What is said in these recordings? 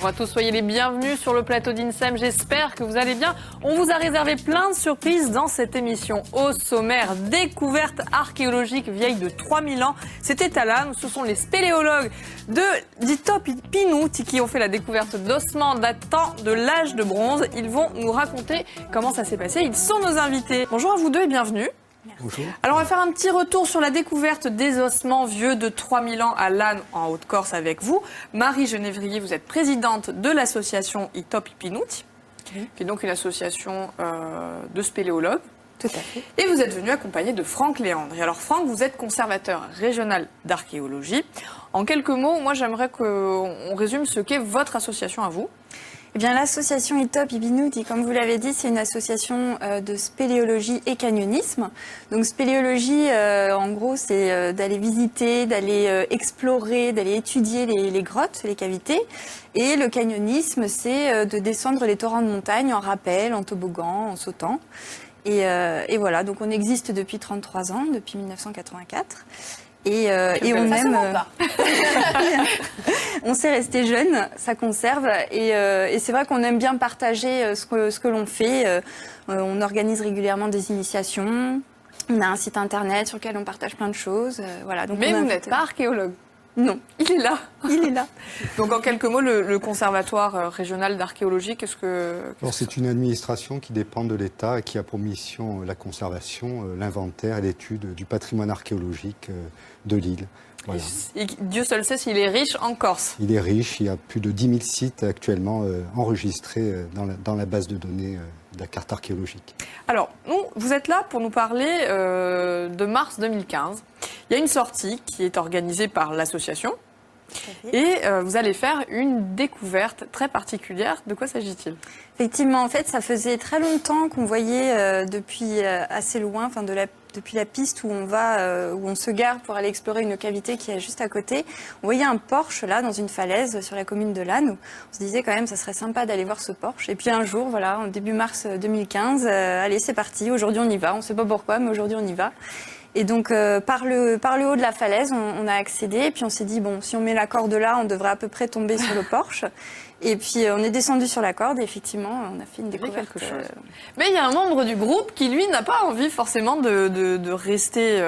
Bonjour à tous, soyez les bienvenus sur le plateau d'INSEM. J'espère que vous allez bien. On vous a réservé plein de surprises dans cette émission. Au sommaire, découverte archéologique vieille de 3000 ans. C'était à Lannes. Ce sont les spéléologues d'Itop Pinouti qui ont fait la découverte d'ossements datant de l'âge de bronze. Ils vont nous raconter comment ça s'est passé. Ils sont nos invités. Bonjour à vous deux et bienvenue. Bonjour. Alors on va faire un petit retour sur la découverte des ossements vieux de 3000 ans à Lannes en Haute-Corse avec vous. Marie Genévrier, vous êtes présidente de l'association Itop Pinouti, qui est donc une association de spéléologues. Tout à fait. Et vous êtes venue accompagnée de Franck Léandre. Et alors Franck, vous êtes conservateur régional d'archéologie. En quelques mots, moi j'aimerais qu'on résume ce qu'est votre association à vous. Eh bien, l'association Itop Pinouti, comme vous l'avez dit, c'est une association de spéléologie et canyonisme. Donc, spéléologie, en gros, c'est d'aller visiter, d'aller explorer, d'aller étudier les grottes, les cavités. Et le canyonisme, c'est de descendre les torrents de montagne en rappel, en toboggan, en sautant. Et voilà, donc on existe depuis 33 ans, depuis 1984. Et on aime. On sait rester jeune, ça conserve. Et c'est vrai qu'on aime bien partager ce que l'on fait. On organise régulièrement des initiations. On a un site internet sur lequel on partage plein de choses. Voilà. Donc mais vous n'êtes pas archéologue. Non. Il est là. Il est là. Donc en quelques mots, le conservatoire régional d'archéologie, qu'est-ce que... C'est une administration qui dépend de l'État et qui a pour mission la conservation, l'inventaire et l'étude du patrimoine archéologique de l'île. Voilà. Et Dieu seul sait s'il est riche en Corse. Il est riche, il y a plus de 10 000 sites actuellement enregistrés dans la base de données de la carte archéologique. Alors, vous êtes là pour nous parler de mars 2015. Il y a une sortie qui est organisée par l'association et vous allez faire une découverte très particulière. De quoi s'agit-il ? Effectivement, en fait, ça faisait très longtemps qu'on voyait depuis assez loin, depuis la piste où on va, où on se gare pour aller explorer une cavité qui est juste à côté. On voyait un porche là dans une falaise sur la commune de Lannes. On se disait quand même, ça serait sympa d'aller voir ce porche. Et puis un jour, voilà, en début mars 2015, allez, c'est parti. Aujourd'hui, on y va. On ne sait pas pourquoi, mais aujourd'hui, on y va. Et donc, par le haut de la falaise, on a accédé. Et puis, on s'est dit, bon, si on met la corde là, on devrait à peu près tomber sur le porche. Et puis, on est descendu sur la corde. Et effectivement, on a fait une découverte. Quelque chose. Mais il y a un membre du groupe qui, lui, n'a pas envie forcément de rester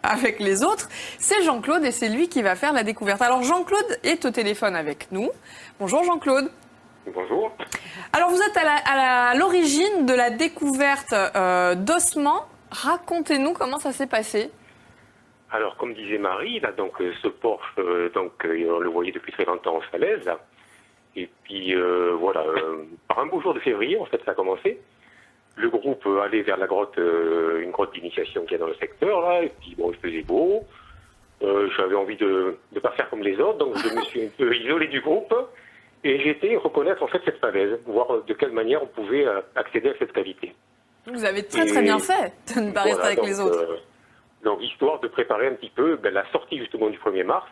avec les autres. C'est Jean-Claude et c'est lui qui va faire la découverte. Alors, Jean-Claude est au téléphone avec nous. Bonjour, Jean-Claude. Bonjour. Alors, vous êtes à l'origine de la découverte d'ossements. Racontez-nous comment ça s'est passé. Alors, comme disait Marie, là, donc, ce porche, on le voyait depuis très longtemps en falaise. Là. Et puis, voilà, par un beau jour de février, en fait, ça a commencé. Le groupe allait vers la grotte, une grotte d'initiation qu'il y a dans le secteur, là. Et puis, bon, il faisait beau. J'avais envie de ne pas faire comme les autres, donc je me suis un peu isolé du groupe. Et j'ai été reconnaître, en fait, cette falaise, voir de quelle manière on pouvait accéder à cette cavité. Vous avez très bien fait de ne pas rester avec les autres. Donc, histoire de préparer un petit peu la sortie justement du 1er mars,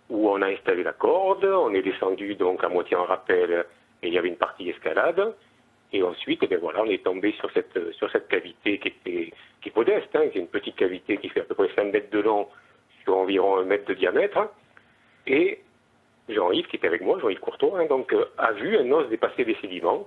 où on a installé la corde, on est descendu donc à moitié en rappel, et il y avait une partie escalade. Et ensuite, voilà, on est tombé sur cette cavité qui est modeste, qui est une petite cavité qui fait à peu près 5 mètres de long sur environ 1 mètre de diamètre. Et Jean-Yves, qui était avec moi, Jean-Yves Courtois, a vu un os dépasser les sédiments.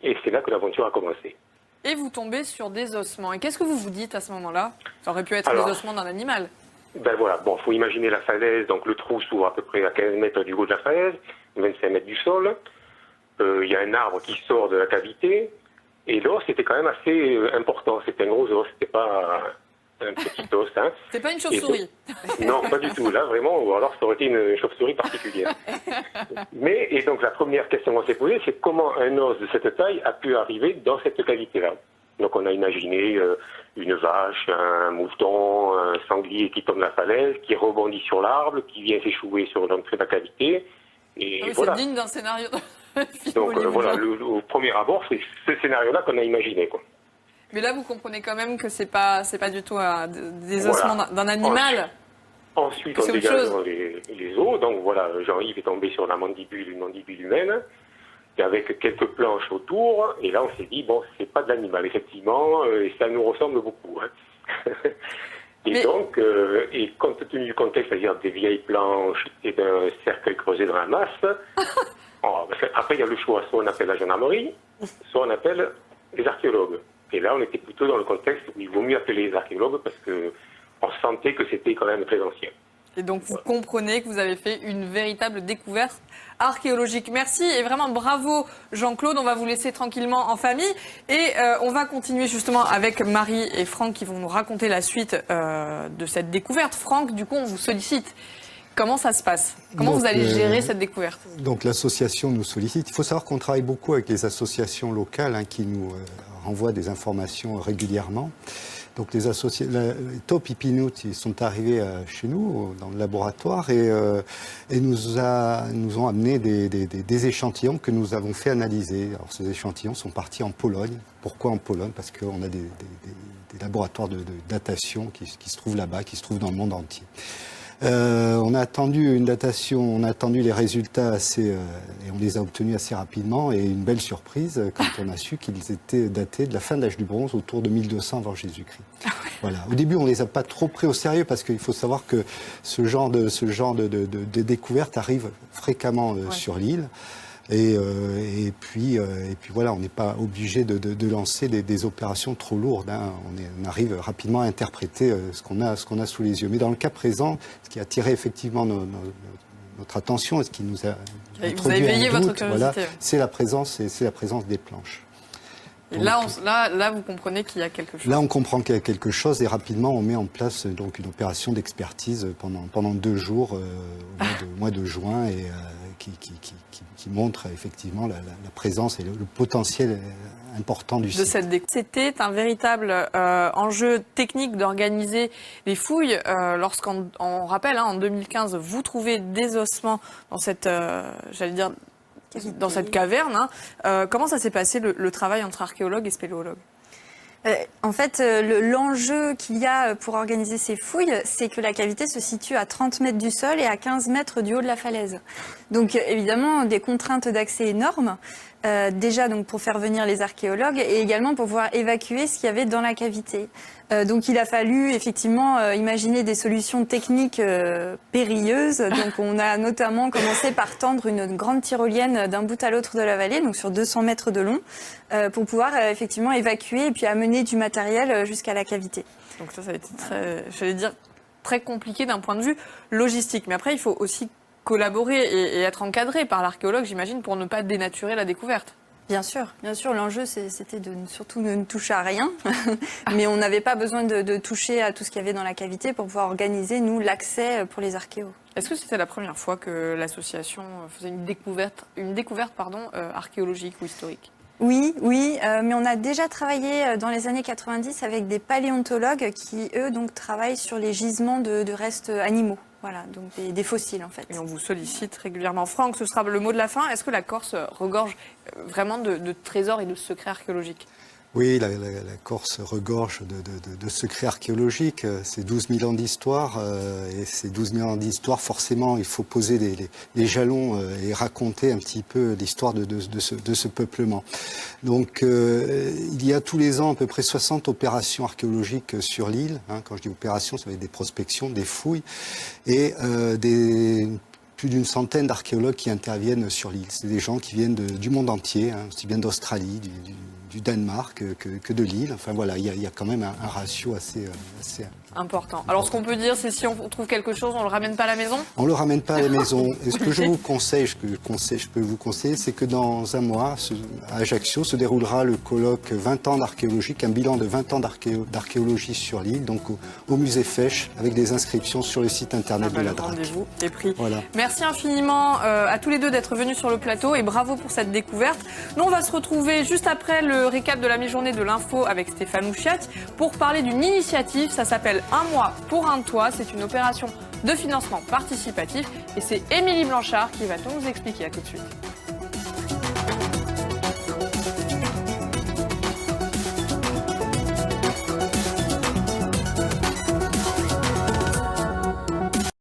Et c'est là que l'aventure a commencé. Et vous tombez sur des ossements. Et qu'est-ce que vous vous dites à ce moment-là ? Ça aurait pu être des ossements d'un animal. Ben voilà, bon, faut imaginer la falaise. Donc le trou s'ouvre à peu près à 15 mètres du haut de la falaise, 25 mètres du sol. Il y a un arbre qui sort de la cavité. Et l'os était quand même assez important. C'était un gros os, c'était pas un petit os. C'est pas une chauve-souris. Non, pas du tout. Là, vraiment, ou alors ça aurait été une chauve-souris particulière. Et donc la première question qu'on s'est posée, c'est comment un os de cette taille a pu arriver dans cette cavité-là. Donc on a imaginé une vache, un mouton, un sanglier qui tombe de la falaise, qui rebondit sur l'arbre, qui vient s'échouer sur l'entrée de la cavité. Et voilà. C'est digne d'un scénario de film. Donc voilà, au premier abord, c'est ce scénario-là qu'on a imaginé, quoi. Mais là, vous comprenez quand même que c'est pas du tout des ossements d'un animal. Ensuite, on dégage les os. Donc voilà, Jean-Yves est tombé sur une mandibule humaine, et avec quelques planches autour. Et là, on s'est dit, bon, c'est pas de l'animal, effectivement, et ça nous ressemble beaucoup. Donc, et compte tenu du contexte, c'est-à-dire des vieilles planches et d'un cercueil creusé dans la masse, Après, il y a le choix. Soit on appelle la gendarmerie, soit on appelle les archéologues. Et là, on était plutôt dans le contexte où il vaut mieux appeler les archéologues parce qu'on sentait que c'était quand même très ancien. Et donc, vous comprenez que vous avez fait une véritable découverte archéologique. Merci et vraiment bravo Jean-Claude. On va vous laisser tranquillement en famille. Et on va continuer justement avec Marie et Franck qui vont nous raconter la suite de cette découverte. Franck, du coup, on vous sollicite. Comment ça se passe? Comment vous allez gérer cette découverte? Donc l'association nous sollicite. Il faut savoir qu'on travaille beaucoup avec les associations locales qui nous renvoient des informations régulièrement. Donc les Top Ipinut, ils sont arrivés chez nous dans le laboratoire et nous ont amené des échantillons que nous avons fait analyser. Alors ces échantillons sont partis en Pologne. Pourquoi en Pologne? Parce qu'on a des laboratoires de datation qui se trouvent là-bas, qui se trouvent dans le monde entier. On a attendu une datation, on a attendu les résultats et on les a obtenus assez rapidement. Et une belle surprise quand on a su qu'ils étaient datés de la fin de l'âge du bronze, autour de 1200 avant Jésus-Christ. Voilà. Au début, on les a pas trop pris au sérieux parce qu'il faut savoir que ce genre de découverte arrive fréquemment sur l'île. Et puis voilà, on n'est pas obligé de lancer des opérations trop lourdes. Hein. On arrive rapidement à interpréter ce qu'on a sous les yeux. Mais dans le cas présent, ce qui a attiré effectivement notre attention et ce qui nous a vous avez éveillé votre curiosité. Voilà, c'est la présence des planches. Et donc, là, vous comprenez qu'il y a quelque chose. Là, on comprend qu'il y a quelque chose et rapidement, on met en place donc une opération d'expertise pendant 2 jours au mois de juin et qui montre effectivement la présence et le potentiel important du site. C'était un véritable enjeu technique d'organiser les fouilles. Lorsqu'on rappelle, en 2015, vous trouvez des ossements dans cette, dans cette caverne. Comment ça s'est passé le travail entre archéologues et spéléologues? En fait, l'enjeu qu'il y a pour organiser ces fouilles, c'est que la cavité se situe à 30 mètres du sol et à 15 mètres du haut de la falaise. Donc évidemment, des contraintes d'accès énormes, déjà donc pour faire venir les archéologues et également pour pouvoir évacuer ce qu'il y avait dans la cavité. Donc il a fallu effectivement imaginer des solutions techniques périlleuses. Donc on a notamment commencé par tendre une grande tyrolienne d'un bout à l'autre de la vallée, donc sur 200 mètres de long, pour pouvoir effectivement évacuer et puis amener du matériel jusqu'à la cavité. Donc ça a été très compliqué d'un point de vue logistique. Mais après, il faut aussi collaborer et être encadré par l'archéologue, j'imagine, pour ne pas dénaturer la découverte. Bien sûr, l'enjeu c'était surtout de ne toucher à rien, mais on n'avait pas besoin de toucher à tout ce qu'il y avait dans la cavité pour pouvoir organiser, nous, l'accès pour les archéos. Est-ce que c'était la première fois que l'association faisait une découverte archéologique ou historique? Oui, mais on a déjà travaillé dans les années 90 avec des paléontologues qui, eux, donc travaillent sur les gisements de restes animaux. Voilà, donc des fossiles en fait. Et on vous sollicite régulièrement. Franck, ce sera le mot de la fin. Est-ce que la Corse regorge vraiment de trésors et de secrets archéologiques? Oui, la Corse regorge de secrets archéologiques. C'est 12 000 ans d'histoire. Et ces 12 000 ans d'histoire, forcément, il faut poser les jalons et raconter un petit peu l'histoire de ce peuplement. Donc, il y a tous les ans à peu près 60 opérations archéologiques sur l'île. Quand je dis opérations, ça va être des prospections, des fouilles et plus d'une centaine d'archéologues qui interviennent sur l'île. C'est des gens qui viennent du monde entier, aussi bien d'Australie, du Danemark que de l'île. Enfin voilà, il y a quand même un ratio assez important. Alors ce qu'on peut dire, c'est si on trouve quelque chose, on le ramène pas à la maison? On le ramène pas à la maison. Et ce que je vous conseille, je peux vous conseiller, c'est que dans un mois, à Ajaccio, se déroulera le colloque 20 ans d'archéologie, un bilan de 20 ans d'archéologie sur l'île, donc au musée Fesch, avec des inscriptions sur le site internet de la DRAC. Rendez-vous est pris. Voilà. Merci infiniment à tous les deux d'être venus sur le plateau et bravo pour cette découverte. Nous, on va se retrouver juste après le récap de la mi-journée de l'info avec Stéphane Ouchiat pour parler d'une initiative. Ça s'appelle Un mois pour un toit. C'est une opération de financement participatif et c'est Émilie Blanchard qui va tout nous expliquer. À tout de suite.